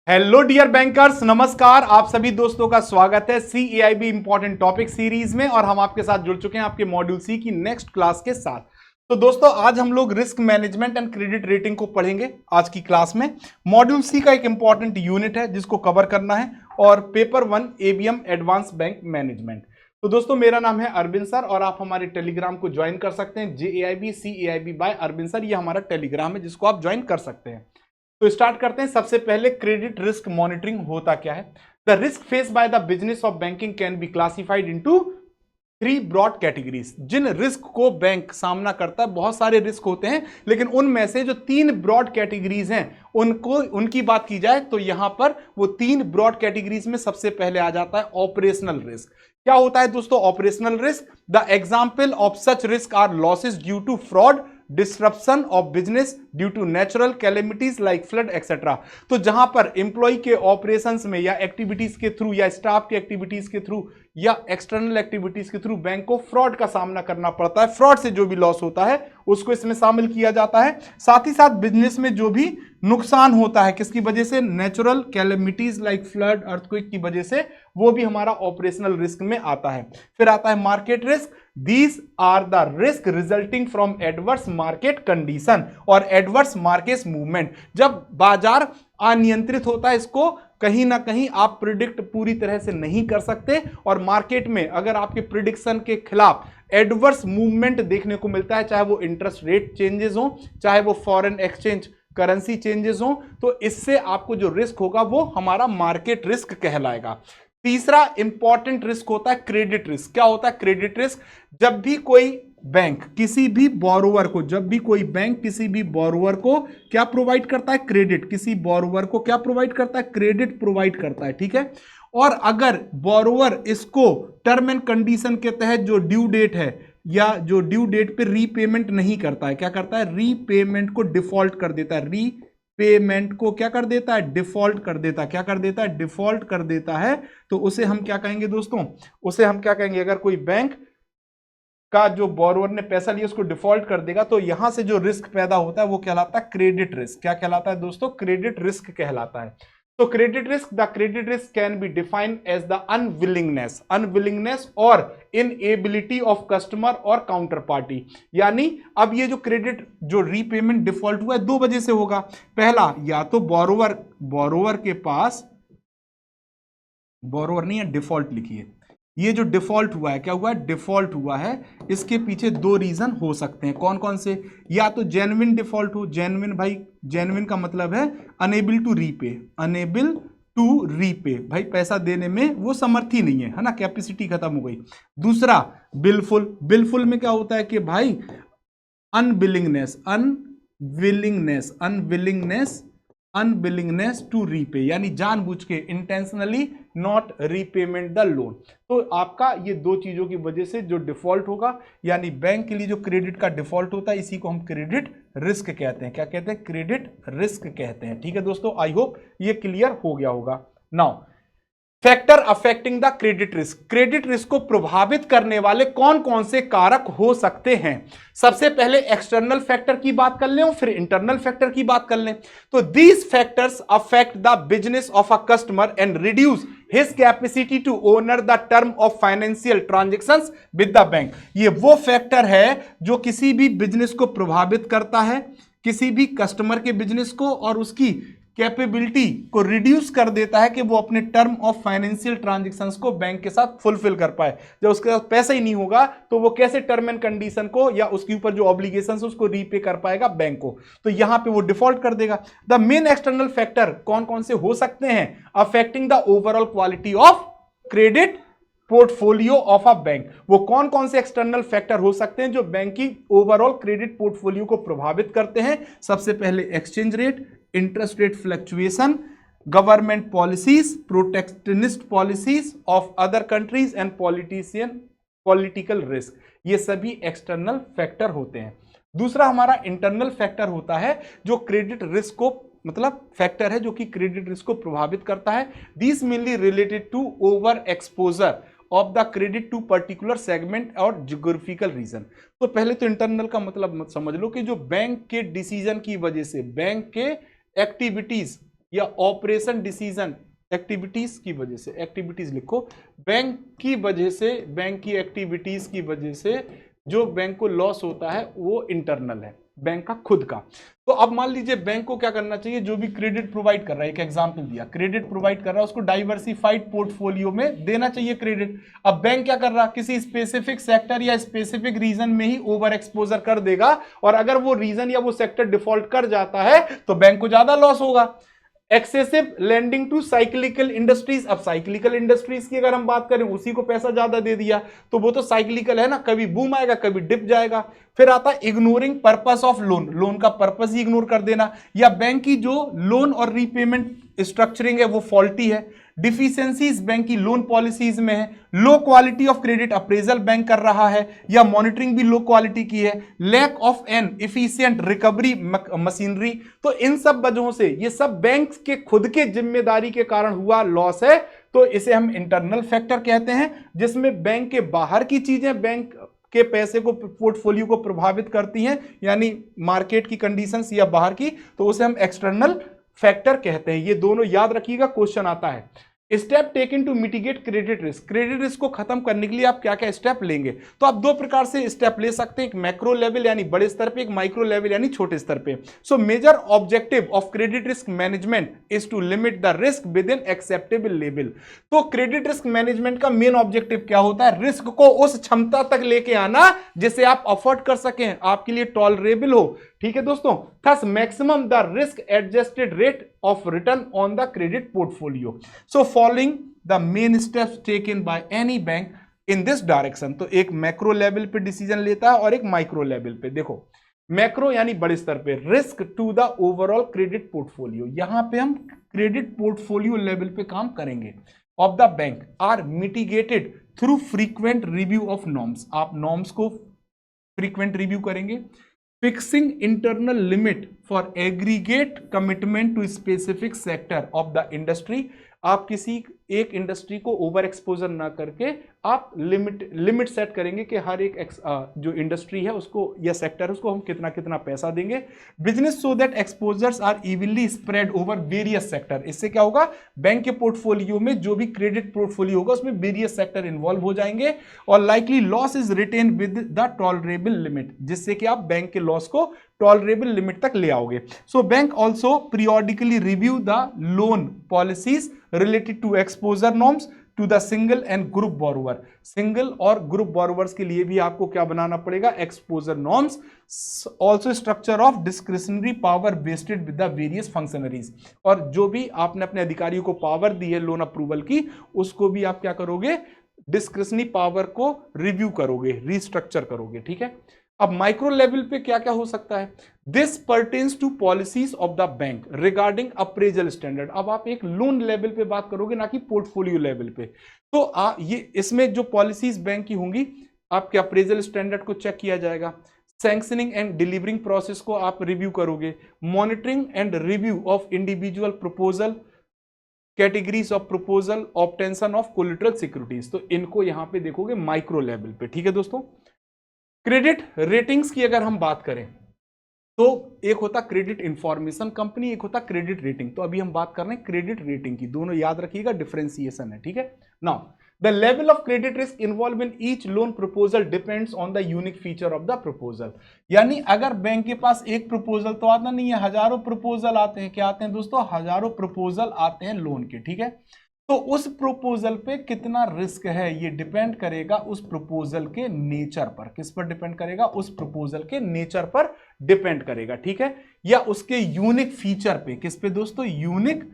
Hello dear bankers, नमस्कार। आप सभी दोस्तों का स्वागत है CAIB इंपॉर्टेंट टॉपिक सीरीज में। और हम आपके साथ जुड़ चुके हैं आपके मॉड्यूल सी की नेक्स्ट क्लास के साथ। तो दोस्तों, आज हम लोग risk management and credit rating को पढ़ेंगे आज की क्लास में। मॉड्यूल सी का एक इंपॉर्टेंट यूनिट है जिसको कवर करना है, और paper 1 ABM advance bank management. तो दोस्तों, मेरा नाम है अरविंद सर और आप हमारे टेलीग्राम को ज्वाइन कर सकते हैं। JAIB CAIB by Arvind sir, ये हमारा टेलीग्राम है जिसको आप ज्वाइन कर सकते हैं। तो स्टार्ट करते हैं। सबसे पहले क्रेडिट रिस्क मॉनिटरिंग होता क्या है। The risk face by the business of banking can be classified into 3 broad categories. जिन रिस्क को बैंक सामना करता है, बहुत सारे रिस्क होते हैं, लेकिन उनमें से जो 3 ब्रॉड कैटेगरीज हैं उनकी बात की जाए तो यहां पर वो 3 ब्रॉड कैटेगरीज में सबसे पहले आ जाता है ऑपरेशनल रिस्क। क्या होता है दोस्तों operational risk? The example of such risk are losses due to fraud, disruption of business due to natural calamities like flood etcetera. तो जहां पर एम्प्लॉय के ऑपरेशंस में या एक्टिविटीज के थ्रू या स्टाफ के एक्टिविटीज के थ्रू या एक्सटर्नल एक्टिविटीज के थ्रू बैंक को फ्रॉड का सामना करना पड़ता है, फ्रॉड से जो भी लॉस होता है उसको इसमें शामिल किया जाता है। साथ ही साथ बिजनेस में जो भी नुकसान होता है किसकी वजह से, natural calamities like flood, earthquake की वजह से, वो भी हमारा ऑपरेशनल रिस्क में आता है। फिर आता है market risk. These are the risk resulting from adverse market condition और adverse market movement। जब बाजार अनियंत्रित होता है, इसको कहीं ना कहीं आप प्रिडिक्ट पूरी तरह से नहीं कर सकते, और मार्केट में अगर आपके प्रिडिक्शन के खिलाफ एडवर्स मूवमेंट देखने को मिलता है, चाहे वो इंटरेस्ट रेट चेंजेस हो, चाहे वो फॉरेन एक्सचेंज करेंसी चेंजेस हो, तो इससे आपको जो रिस्क होगा वो हमारा मार्केट रिस्क कहलाएगा। तीसरा इंपॉर्टेंट रिस्क होता है क्रेडिट रिस्क। क्या होता है क्रेडिट रिस्क? जब भी कोई बैंक किसी भी बोरोवर को, जब भी कोई बैंक किसी भी बोरोवर को क्या प्रोवाइड करता है, क्रेडिट, किसी बोरोवर को क्या प्रोवाइड करता है, क्रेडिट प्रोवाइड करता है, ठीक है। और अगर बोरोवर इसको टर्म एंड कंडीशन के तहत जो ड्यू डेट है या जो ड्यू डेट पे रीपेमेंट नहीं करता है, क्या करता है, रीपेमेंट को डिफॉल्ट कर देता है, पेमेंट को क्या कर देता है, डिफॉल्ट कर देता है, क्या कर देता है, डिफॉल्ट कर देता है। तो उसे हम क्या कहेंगे दोस्तों, उसे हम क्या कहेंगे, अगर कोई बैंक का जो बोरोवर ने पैसा लिया उसको डिफॉल्ट कर देगा, तो यहां से जो रिस्क पैदा होता है वो कहलाता है क्रेडिट रिस्क। क्या कहलाता है दोस्तों, क्रेडिट रिस्क कहलाता है। तो credit risk, the credit risk can be defined as the unwillingness और इनएबिलिटी ऑफ कस्टमर और काउंटर पार्टी। यानी अब ये जो क्रेडिट जो रीपेमेंट डिफॉल्ट हुआ है, 2 वजह से होगा। पहला, या तो बोरोवर के पास, बोरोवर नहीं है, डिफॉल्ट लिखिए, ये जो डिफॉल्ट हुआ है, क्या हुआ है, डिफॉल्ट हुआ है, इसके पीछे 2 रीजन हो सकते हैं। कौन कौन से? या तो जेन्युइन डिफॉल्ट हो, जेन्युइन भाई, जेन्युइन का मतलब है unable to repay, unable to repay, भाई पैसा देने में वो समर्थ ही नहीं है ना, कैपेसिटी खत्म हो गई। दूसरा बिलफुल, बिलफुल में क्या होता है कि भाई अनविलिंगनेस टू रीपे, यानी जानबूझ के, intentionally not repayment the loan. तो आपका ये 2 चीजों की वजह से जो डिफॉल्ट होगा, यानी बैंक के लिए जो क्रेडिट का डिफॉल्ट होता है, इसी को हम क्रेडिट रिस्क कहते हैं। क्या कहते हैं, क्रेडिट रिस्क कहते हैं। ठीक है दोस्तों, आई होप ये क्लियर हो गया होगा। Now factor affecting the credit risk, credit risk को प्रभावित करने वाले कौन कौन से कारक हो सकते हैं। सबसे पहले एक्सटर्नल फैक्टर की बात कर लें और फिर इंटरनल फैक्टर की बात कर लें। तो these factors affect the business of a customer and reduce his capacity to honour the term of financial transactions with the bank. ये वो फैक्टर है जो किसी भी बिजनेस को प्रभावित करता है, किसी भी कस्टमर के बिजनेस को, और उसकी कैपेबिलिटी को रिड्यूस कर देता है कि वो अपने टर्म ऑफ फाइनेंशियल ट्रांजैक्शंस को बैंक के साथ फुलफिल कर पाए। जब उसके पास पैसा ही नहीं होगा तो वो कैसे टर्म एंड कंडीशन को या उसके ऊपर जो ऑब्लिगेशंस उसको रीपे कर पाएगा बैंक को, तो यहां पे वो डिफॉल्ट कर देगा। द मेन एक्सटर्नल फैक्टर कौन कौन से हो सकते हैं, affecting the overall quality of credit portfolio of a bank. वो कौन कौन से एक्सटर्नल फैक्टर हो सकते हैं जो बैंक की ओवरऑल क्रेडिट पोर्टफोलियो को प्रभावित करते हैं। सबसे पहले exchange rate, interest rate fluctuation, government policies, protectionist policies of other countries and political risk, ये सभी एक्सटर्नल फैक्टर होते हैं। दूसरा हमारा इंटरनल फैक्टर होता है जो क्रेडिट रिस्क को, मतलब फैक्टर है जो कि क्रेडिट रिस्क को प्रभावित करता है। This mainly related to over exposure of the credit to particular segment और जियोग्राफिकल रीजन। तो पहले तो इंटरनल का मतलब समझ लो कि जो बैंक के डिसीजन की वजह से, बैंक के एक्टिविटीज या ऑपरेशन डिसीजन एक्टिविटीज की वजह से, एक्टिविटीज लिखो, बैंक की वजह से, बैंक की एक्टिविटीज की वजह से जो बैंक को लॉस होता है वो इंटरनल है, बैंक का खुद का। तो अब मान लीजिए बैंक को क्या करना चाहिए, जो भी क्रेडिट प्रोवाइड कर रहा है, एक एग्जांपल दिया, क्रेडिट प्रोवाइड कर रहा है उसको डाइवर्सिफाइड पोर्टफोलियो में देना चाहिए क्रेडिट। अब बैंक क्या कर रहा है, किसी स्पेसिफिक सेक्टर या स्पेसिफिक रीजन में ही ओवर एक्सपोजर कर देगा, और अगर वो रीजन या वो सेक्टर डिफॉल्ट कर जाता है तो बैंक को ज्यादा लॉस होगा। Excessive lending to cyclical industries, अब साइक्लिकल इंडस्ट्रीज की अगर हम बात करें, उसी को पैसा ज्यादा दे दिया तो वो तो साइक्लिकल है ना, कभी बूम आएगा कभी डिप जाएगा। फिर आता है ignoring purpose of loan, loan का पर्पस ही इग्नोर कर देना, या बैंक की जो लोन और रीपेमेंट स्ट्रक्चरिंग है वो फॉल्टी है, डिफिशियंसीज बैंक की लोन पॉलिसीज में है, low quality of credit appraisal bank कर रहा है या मॉनिटरिंग भी लो क्वालिटी की है, lack of an efficient recovery machinery. तो इन सब वजहों से ये सब बैंक के खुद के जिम्मेदारी के कारण हुआ लॉस है, तो इसे हम इंटरनल फैक्टर कहते हैं, जिसमें बैंक के बाहर की चीजें बैंक के पैसे को, पोर्टफोलियो को प्रभावित करती हैं, यानी मार्केट की कंडीशंस या बाहर की, तो उसे हम एक्सटर्नल फैक्टर कहते हैं। ये दोनों याद रखिएगा, क्वेश्चन आता है। Step taken to mitigate credit risk, credit risk को खत्म करने के लिए आप क्या क्या स्टेप लेंगे, तो आप दो प्रकार से स्टेप ले सकते हैं, एक मैक्रो लेवल यानी बड़े स्तर पे, एक माइक्रो लेवल यानी छोटे स्तर पे। So major objective of credit risk management is to limit the risk within acceptable level. तो क्रेडिट रिस्क मैनेजमेंट का मेन ऑब्जेक्टिव क्या होता है, रिस्क को उस क्षमता तक लेके आना जिसे आप अफोर्ड कर सकें, आपके लिए टॉलरेबल हो। ठीक है दोस्तों, thus maximum the risk adjusted rate of return on the credit portfolio. So following the main steps taken by any bank in this direction. तो एक मैक्रो लेवल पे डिसीजन लेता है और एक माइक्रो लेवल पे। देखो मैक्रो यानी बड़े स्तर पे, risk to the overall credit portfolio, यहां पे हम क्रेडिट पोर्टफोलियो लेवल पे काम करेंगे, of the bank are mitigated through frequent review of norms, आप नॉर्म्स को फ्रीक्वेंट रिव्यू करेंगे, fixing internal limit for aggregate commitment to specific sector of the industry, आप किसी एक इंडस्ट्री को ओवर एक्सपोजर ना करके आप लिमिट सेट करेंगे कि हर एक जो इंडस्ट्री है उसको या सेक्टर है उसको हम कितना कितना पैसा देंगे। Business so that exposures are evenly spread over various sector, इससे क्या होगा, बैंक के पोर्टफोलियो में जो भी क्रेडिट पोर्टफोलियो होगा उसमें वेरियस सेक्टर इन्वॉल्व हो जाएंगे, और likely loss is retain with the tolerable limit, जिससे कि आप बैंक के लॉस को टॉलरेबल लिमिट तक ले आओगे। So bank also periodically review the loan policies related to exposure norms to the single and group borrower, single और group borrowers के लिए भी आपको क्या बनाना पड़ेगा, exposure norms, also structure of discretionary power vested with the various functionaries, और जो भी आपने अपने अधिकारियों को पावर दी है लोन अप्रूवल की, उसको भी आप क्या करोगे, डिस्क्रिशनरी पावर को रिव्यू करोगे, रिस्ट्रक्चर करोगे। ठीक है, अब माइक्रो लेवल पे क्या क्या हो सकता है, this pertains to policies of the bank regarding appraisal standard, अब आप एक लोन लेवल पे बात करोगे ना कि पोर्टफोलियो लेवल पे, तो ये इसमें जो पॉलिसीज बैंक की होंगी, आपके अप्रेजल स्टैंडर्ड को चेक किया जाएगा, सैंक्शनिंग एंड डिलीवरिंग प्रोसेस को आप रिव्यू करोगे, monitoring and review of individual proposal, categories of proposal, obtention of collateral securities, तो इनको यहां पे देखोगे माइक्रो लेवल पे। ठीक है दोस्तों, क्रेडिट रेटिंग्स की अगर हम बात करें तो एक होता क्रेडिट इंफॉर्मेशन कंपनी, एक होता क्रेडिट रेटिंग, तो अभी हम बात कर रहे हैं क्रेडिट रेटिंग की, दोनों याद रखिएगा, डिफरेंशिएशन है। ठीक है, now the level of credit risk involve in each loan proposal depends on the unique feature of the proposal, यानी अगर बैंक के पास एक प्रपोजल तो आता नहीं है, हजारों प्रपोजल आते हैं, क्या आते हैं दोस्तों, हजारों प्रपोजल आते हैं लोन के। ठीक है, तो उस प्रपोजल पे कितना रिस्क है ये डिपेंड करेगा उस प्रपोजल के नेचर पर, किस पर डिपेंड करेगा, उस प्रपोजल के नेचर पर डिपेंड करेगा। ठीक है, या उसके यूनिक फीचर पे, किस पे दोस्तों, यूनिक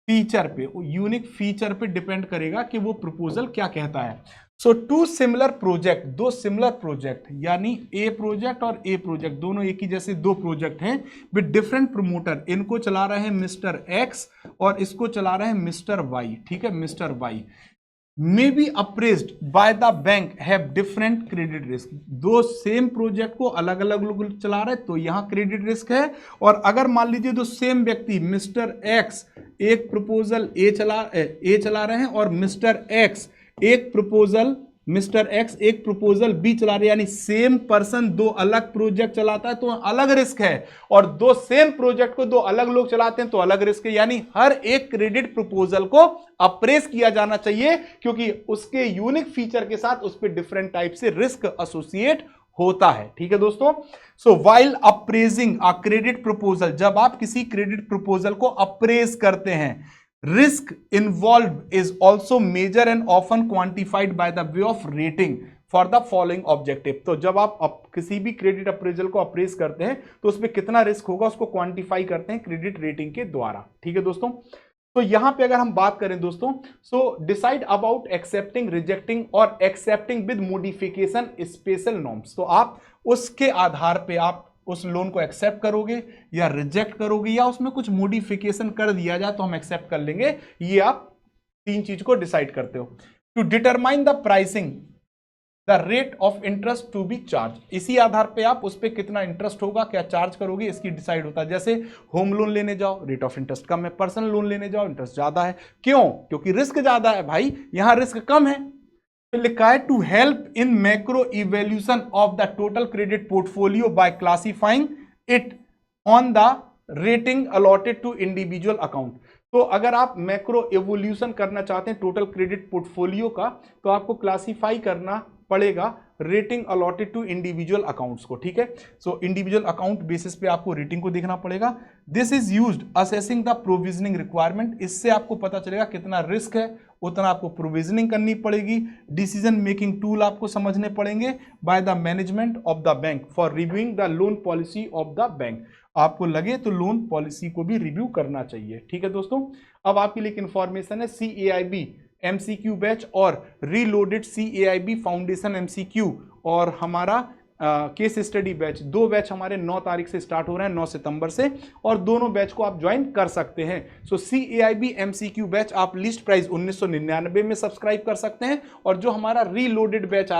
फीचर पे, यूनिक फीचर पे डिपेंड करेगा कि वो प्रपोजल क्या कहता है। सो टू सिमिलर प्रोजेक्ट, दो सिमिलर प्रोजेक्ट यानी ए प्रोजेक्ट और ए प्रोजेक्ट, दोनों एक ही जैसे दो प्रोजेक्ट हैं विद डिफरेंट प्रमोटर, इनको चला रहे हैं मिस्टर एक्स और इसको चला रहे हैं मिस्टर वाई। ठीक है, mister Y may be appraised by the bank have different credit risk, दो सेम प्रोजेक्ट को अलग अलग लोग चला रहे तो यहां क्रेडिट रिस्क है, और अगर मान लीजिए दो सेम व्यक्ति मिस्टर एक्स एक प्रपोजल ए चला रहे हैं और मिस्टर एक्स एक प्रपोजल मिस्टर एक्स एक प्रपोजल बी चला रहे, यानी सेम पर्सन दो अलग प्रोजेक्ट चलाता है तो अलग रिस्क है, और दो सेम प्रोजेक्ट को दो अलग लोग चलाते हैं तो अलग रिस्क है। यानी हर एक क्रेडिट प्रपोजल को अप्रेस किया जाना चाहिए, क्योंकि उसके यूनिक फीचर के साथ उस पर डिफरेंट टाइप से रिस्क एसोसिएट होता है। ठीक है दोस्तों। So while appraising a credit proposal, जब आप किसी क्रेडिट प्रपोजल को अप्रेज करते हैं, risk involved is also measured and often quantified by the way of rating for the following objective। तो जब आप किसी भी क्रेडिट अप्रेजल को अप्रेज करते हैं तो उसमें कितना रिस्क होगा उसको क्वांटिफाई करते हैं क्रेडिट रेटिंग के द्वारा। ठीक है दोस्तों। तो यहां पे अगर हम बात करें दोस्तों, so decide about accepting, rejecting और accepting with modification special norms. तो आप उसके आधार पे आप उस लोन को एक्सेप्ट करोगे या रिजेक्ट करोगे, या उसमें कुछ मॉडिफिकेशन कर दिया जाए तो हम एक्सेप्ट कर लेंगे। ये आप तीन चीज को डिसाइड करते हो। To determine the pricing, the rate of interest to be charge, इसी आधार पे आप उस पर कितना इंटरेस्ट होगा, क्या चार्ज करोगे, इसकी डिसाइड होता है। जैसे होम लोन लेने जाओ, रेट ऑफ इंटरेस्ट कम है, पर्सनल लोन लेने जाओ, इंटरेस्ट ज्यादा है। क्यों? क्योंकि रिस्क ज्यादा है भाई, यहां रिस्क कम है। लिखा है to help in macro evaluation of the total credit portfolio by classifying it on the rating allotted to individual account. तो अगर आप मैक्रो इवोल्यूशन करना चाहते हैं टोटल क्रेडिट पोर्टफोलियो का, तो आपको क्लासिफाई करना पड़ेगा rating allotted to individual accounts को। ठीक है। सो इंडिविजुअल अकाउंट बेसिस पे आपको रेटिंग को देखना पड़ेगा। This is used assessing the provisioning requirement, इससे आपको पता चलेगा कितना रिस्क है, उतना आपको प्रोविजनिंग करनी पड़ेगी। डिसीजन मेकिंग टूल आपको समझने पड़ेंगे by the management of the bank for reviewing the loan policy of the bank. आपको लगे तो लोन पॉलिसी को भी रिव्यू करना चाहिए। ठीक है दोस्तों। अब आपके लिए इंफॉर्मेशन है, CAIB MCQ बैच और रीलोडेड CAIB फाउंडेशन MCQ और हमारा केस स्टडी बैच, दो बैच हमारे 9 तारीख से स्टार्ट हो रहे हैं, 9 सितंबर से, और दोनों बैच को आप ज्वाइन कर सकते हैं। सो CAIB MCQ बैच आप लिस्ट प्राइस 1999 में सब्सक्राइब कर सकते हैं, और जो हमारा रीलोडेड बैच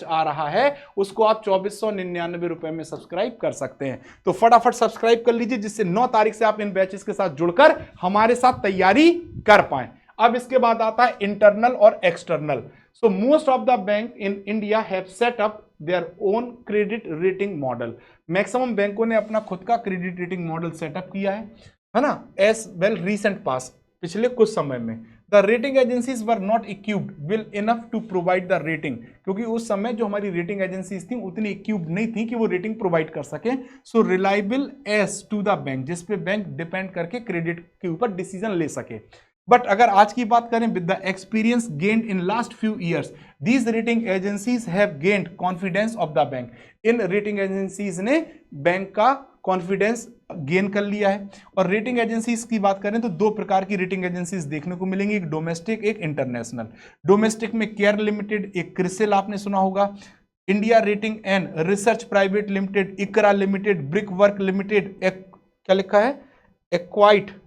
आ रहा है उसको आप 2499 रुपए में सब्सक्राइब कर सकते हैं। तो फटाफट सब्सक्राइब कर लीजिए, जिससे 9 तारीख से आप इन बैचेस के साथ जुड़कर हमारे साथ तैयारी कर पाए। अब इसके बाद आता है इंटरनल और external. So most of the bank in India have set up their own credit rating model. Maximum बैंकों ने अपना खुद का क्रेडिट रेटिंग मॉडल सेटअप किया है ना, एज वेल रीसेंट पास, पिछले कुछ समय में। The rating agencies were not equipped well enough to provide the rating, क्योंकि उस समय जो हमारी रेटिंग एजेंसीज थी उतनी इक्विप्ड नहीं थी कि वो रेटिंग प्रोवाइड कर सके। So reliable as to the bank, जिसपे बैंक डिपेंड करके क्रेडिट के ऊपर डिसीजन ले सके। बट अगर आज की बात करें, with the experience gained in last few years, these rating agencies have gained confidence of the bank. In rating agencies ने बैंक का कॉन्फिडेंस गेन कर लिया है। और रेटिंग एजेंसीज की बात करें तो दो प्रकार की रेटिंग एजेंसीज देखने को मिलेंगी, एक डोमेस्टिक, एक इंटरनेशनल। डोमेस्टिक में केयर लिमिटेड, एक क्रिसिल आपने सुना होगा, India rating and research private limited, ICRA limited, Brickwork limited, क्या लिखा है, Acuite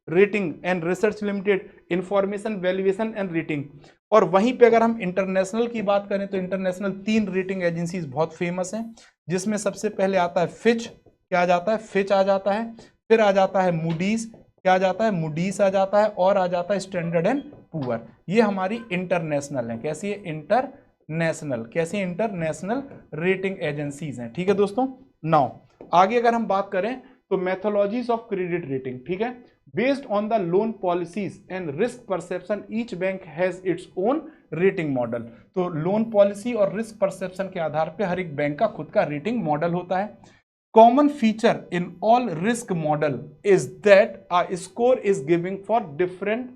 rating and research limited, information valuation and rating. और वहीं पे अगर हम इंटरनेशनल की बात करें तो इंटरनेशनल 3 रेटिंग एजेंसीज बहुत फेमस हैं, जिसमें सबसे पहले आता है फिच, क्या आ जाता है, फिच आ जाता है, फिर आ जाता है मूडीज, क्या आ जाता है, मूडीज आ जाता है, और आ जाता है स्टैंडर्ड एंड पुअर। ये हमारी इंटरनेशनल है, कैसी है, इंटरनेशनल, कैसी इंटरनेशनल रेटिंग एजेंसीज हैं। ठीक है दोस्तों। नाउ आगे अगर हम बात करें तो मेथोलॉजीज ऑफ क्रेडिट रेटिंग, ठीक है, based on the loan policies and risk perception each bank has its own rating model. तो लोन पॉलिसी और रिस्क परसेप्शन के आधार पे हर एक बैंक का खुद का रेटिंग मॉडल होता है। Common feature in all risk model is that a score is giving for different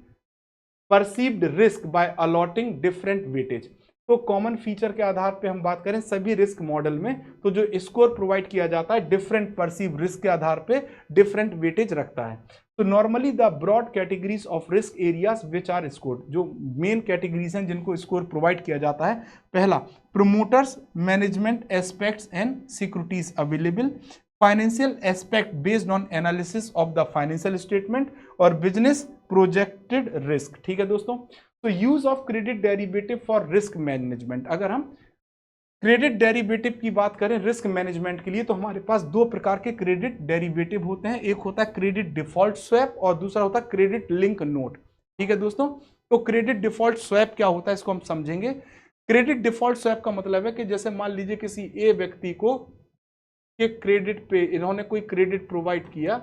perceived risk by allotting different weightage. तो कॉमन फीचर के आधार पे हम बात करें सभी रिस्क मॉडल में, तो जो स्कोर प्रोवाइड किया जाता है डिफरेंट परसीव रिस्क के आधार पे डिफरेंट वेटेज रखता है। तो normally the broad categories of risk areas which are scored, जो मेन कैटेगरीज हैं जिनको स्कोर प्रोवाइड किया जाता है, पहला promoters, management aspects and securities available, financial aspect based on analysis of the financial statement, और बिजनेस प्रोजेक्टेड रिस्क। ठीक है दोस्तों। तो use of credit derivative for risk management, अगर हम क्रेडिट डेरिवेटिव की बात करें रिस्क मैनेजमेंट के लिए, तो हमारे पास दो प्रकार के क्रेडिट डेरिवेटिव होते हैं, एक होता है क्रेडिट डिफॉल्ट स्वैप और दूसरा होता है क्रेडिट लिंक नोट। ठीक है दोस्तों। तो क्रेडिट डिफॉल्ट स्वैप क्या होता है इसको हम समझेंगे। क्रेडिट डिफॉल्ट स्वैप का मतलब है कि जैसे मान लीजिए किसी ए व्यक्ति को के क्रेडिट पे इन्होंने कोई क्रेडिट प्रोवाइड किया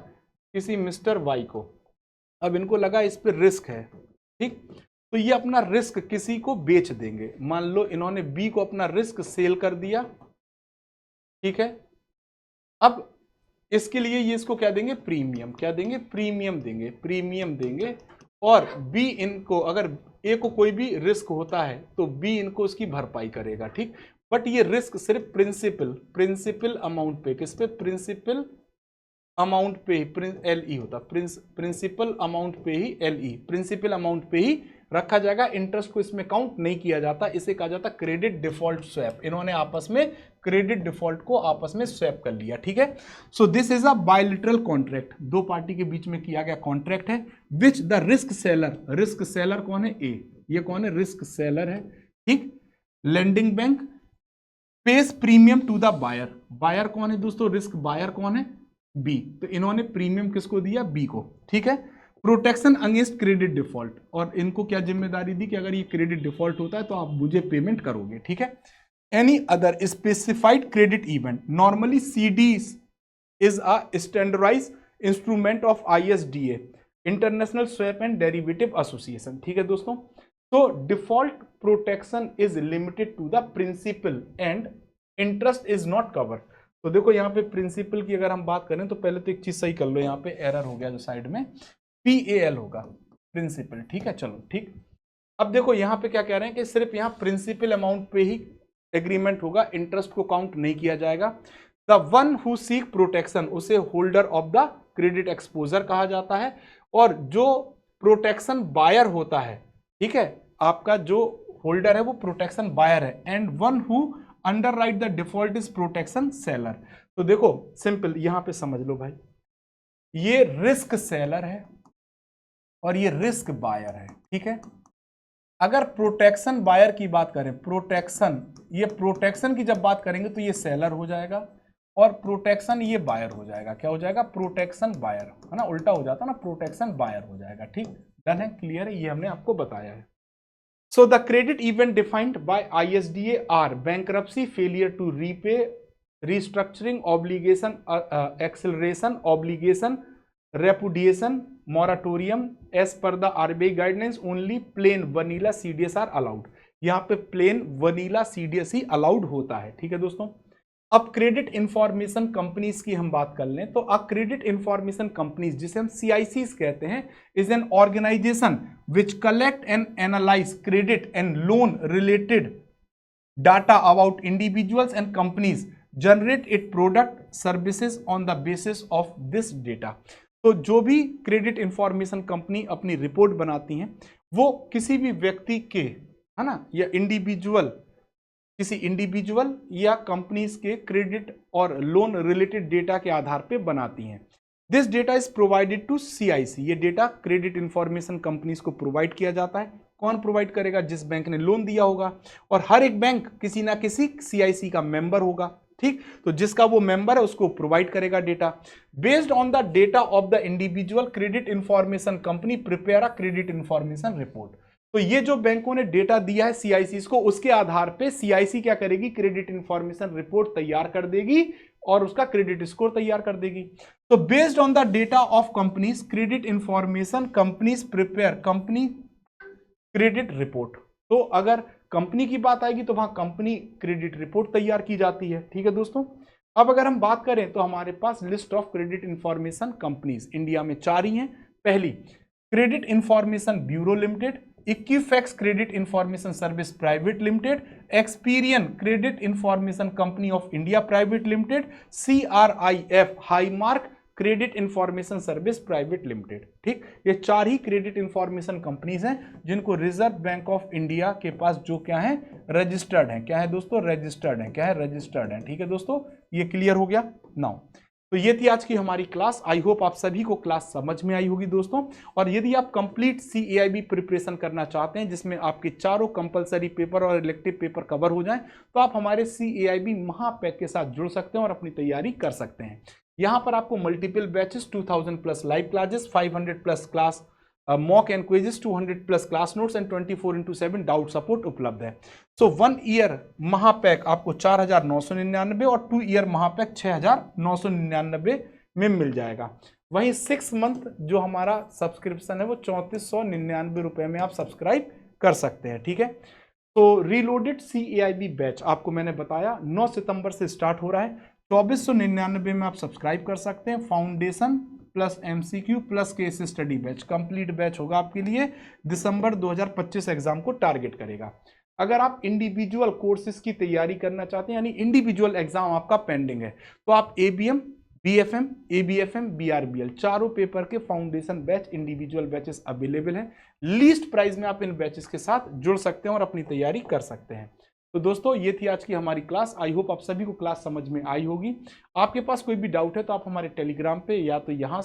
किसी मिस्टर वाई को, अब इनको लगा इस पे रिस्क है, ठीक, तो ये अपना रिस्क किसी को बेच देंगे। मान लो इन्होंने बी को अपना रिस्क सेल कर दिया, ठीक है। अब इसके लिए ये इसको क्या देंगे, प्रीमियम, क्या देंगे, प्रीमियम देंगे, प्रीमियम देंगे। और बी इनको, अगर ए को कोई भी रिस्क होता है तो बी इनको उसकी भरपाई करेगा, ठीक। बट ये रिस्क सिर्फ प्रिंसिपल अमाउंट पे, किस पे, प्रिंसिपल अमाउंट पे ही एल ई होता, प्रिंसिपल अमाउंट पे ही एल ई, प्रिंसिपल अमाउंट पे ही रखा जाएगा। इंटरेस्ट को इसमें काउंट नहीं किया जाता। इसे कहा जाता क्रेडिट डिफॉल्ट स्वैप। इन्होंने आपस में क्रेडिट डिफॉल्ट को आपस में स्वैप कर लिया, ठीक है। So this is a बायलिटरल contract, दो पार्टी के बीच में किया गया कॉन्ट्रैक्ट है। विच द रिस्क सेलर कौन है, ए, ये कौन है, रिस्क सेलर है, ठीक। Lending bank pays premium to the buyer, buyer कौन है दोस्तों, रिस्क बायर कौन है, बी, तो इन्होंने प्रीमियम किसको दिया, बी को, ठीक है। प्रोटेक्शन अगेंस्ट क्रेडिट डिफॉल्ट, और इनको क्या जिम्मेदारी दी कि अगर ये क्रेडिट डिफॉल्ट होता है तो आप मुझे पेमेंट करोगे, ठीक है। Any other specified credit event, normally CD is a standardize instrument of ISDA, international swap and derivative association, ठीक है दोस्तों। तो default protection is limited to the principal and interest is not cover. तो देखो यहाँ पे प्रिंसिपल की अगर हम बात करें तो पहले तो एक चीज सही कर लो, यहाँ पे एरर हो गया जो साइड में, PAL होगा प्रिंसिपल, ठीक है, चलो ठीक। अब देखो यहाँ पे क्या कह रहे हैं कि सिर्फ यहाँ प्रिंसिपल अमाउंट पे ही एग्रीमेंट होगा, इंटरेस्ट को काउंट नहीं किया जाएगा। The one who seek protection, उसे holder of the credit exposure कहा जाता है। और जो प्रोटेक्शन बायर होता है, ठीक है, आपका जो होल्डर है वो प्रोटेक्शन बायर है। And one who under right the default is protection seller. तो देखो सिंपल यहां पे समझ लो भाई, ये रिस्क सेलर है और ये रिस्क बायर है, ठीक है। अगर प्रोटेक्शन बायर की बात करें, प्रोटेक्शन, ये प्रोटेक्शन की जब बात करेंगे तो ये सेलर हो जाएगा और प्रोटेक्शन ये बायर हो जाएगा। क्या हो जाएगा, प्रोटेक्शन बायर, है ना, उल्टा हो जाता ना, प्रोटेक्शन बायर हो जाएगा, ठीक। डन है, क्लियर है, ये हमने आपको बताया है। So the credit event defined by ISDA are bankruptcy, failure to repay, restructuring, obligation, acceleration, obligation, repudiation, moratorium. As per the RBI guidelines, only plain vanilla CDS are allowed. यहाँ पे plain vanilla CDS ही allowed होता है, ठीक है दोस्तों। अब credit information companies की हम बात कर लें तो क्रेडिट इंफॉर्मेशन कंपनीज, जिसे हम CICs कहते हैं, is an organization which collect and analyze credit and loan related data about individuals and companies, generate it product services on the basis of this data. तो जो भी क्रेडिट इंफॉर्मेशन कंपनी अपनी report बनाती हैं वो किसी भी व्यक्ति के, है ना, या इंडिविजुअल, किसी इंडिविजुअल या कंपनीज के क्रेडिट और लोन रिलेटेड डेटा के आधार पे बनाती हैं। This data is provided to CIC, ये डेटा क्रेडिट इंफॉर्मेशन कंपनीज को प्रोवाइड किया जाता है। कौन प्रोवाइड करेगा, जिस बैंक ने लोन दिया होगा, और हर एक बैंक किसी ना किसी CIC का मेंबर होगा, ठीक। तो जिसका वो मेंबर है उसको प्रोवाइड करेगा data. Based on the data of the individual, credit information company prepare a credit information report. तो ये जो बैंकों ने डेटा दिया है CICs को, उसके आधार पे CIC क्या करेगी, क्रेडिट इंफॉर्मेशन रिपोर्ट तैयार कर देगी और उसका क्रेडिट स्कोर तैयार कर देगी। तो based on the data of companies, credit information companies prepare company credit report. तो अगर कंपनी की बात आएगी तो वहां कंपनी क्रेडिट रिपोर्ट तैयार की जाती है, ठीक है दोस्तों। अब अगर हम बात करें तो हमारे पास list of credit information companies India में 4 ही हैं। पहली, credit information bureau limited, Equifax credit information service private limited, Experian credit information company of India private limited, CRIF High Mark credit information service private limited, ठीक। ये 4 ही credit information companies हैं जिनको reserve bank of India के पास जो क्या है, registered है। क्या है दोस्तों, रजिस्टर्ड है। क्या है, रजिस्टर्ड है, ठीक है दोस्तों। ये क्लियर हो गया नाउ। तो ये थी आज की हमारी क्लास। आई होप आप सभी को क्लास समझ में आई होगी दोस्तों। और यदि आप कंप्लीट CAIB प्रिपरेशन करना चाहते हैं जिसमें आपके चारों कंपलसरी पेपर और इलेक्टिव पेपर कवर हो जाएं, तो आप हमारे CAIB महापैक के साथ जुड़ सकते हैं और अपनी तैयारी कर सकते हैं। यहाँ पर आपको multiple batches, 2000 plus live classes, 500 plus class mock and quizzes, 200 plus class notes and 24/7 doubt support उपलब्ध है। सो 1 ईयर महापैक आपको 4,999 और 2 ईयर महापैक 6,999 में मिल जाएगा। वहीं 6 मंथ जो हमारा सब्सक्रिप्शन है वो 3,499 रुपए में आप सब्सक्राइब कर सकते हैं। ठीक है, तो रीलोडेड CAIB बैच आपको मैंने बताया 9 सितंबर से स्टार्ट हो रहा है। 2,499 में आप सब्सक्राइब कर सकते हैं। Foundation plus MCQ plus case study batch complete batch होगा आपके लिए, दिसंबर 2025 एग्जाम को टारगेट करेगा। अगर आप इंडिविजुअल कोर्सेज की तैयारी करना चाहते हैं, यानी इंडिविजुअल एग्जाम आपका पेंडिंग है, तो आप ABM, BFM, ABFM, BRBL चारों पेपर के foundation batch individual batches available हैं। लीस्ट प्राइस में आप इन बैचेस के साथ जुड़ सकते हैं और अपनी तैयारी कर सकते हैं। तो दोस्तों ये थी आज की हमारी क्लास। आई होप आप सभी को क्लास समझ में आई होगी। आपके पास कोई भी डाउट है तो आप हमारे टेलीग्राम पे या तो यहाँ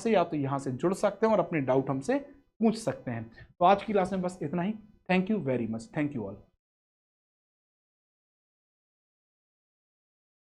से जुड़ सकते हैं और अपने डाउट हमसे पूछ सकते हैं। तो आज की क्लास में बस इतना ही। Thank you very much. Thank you all.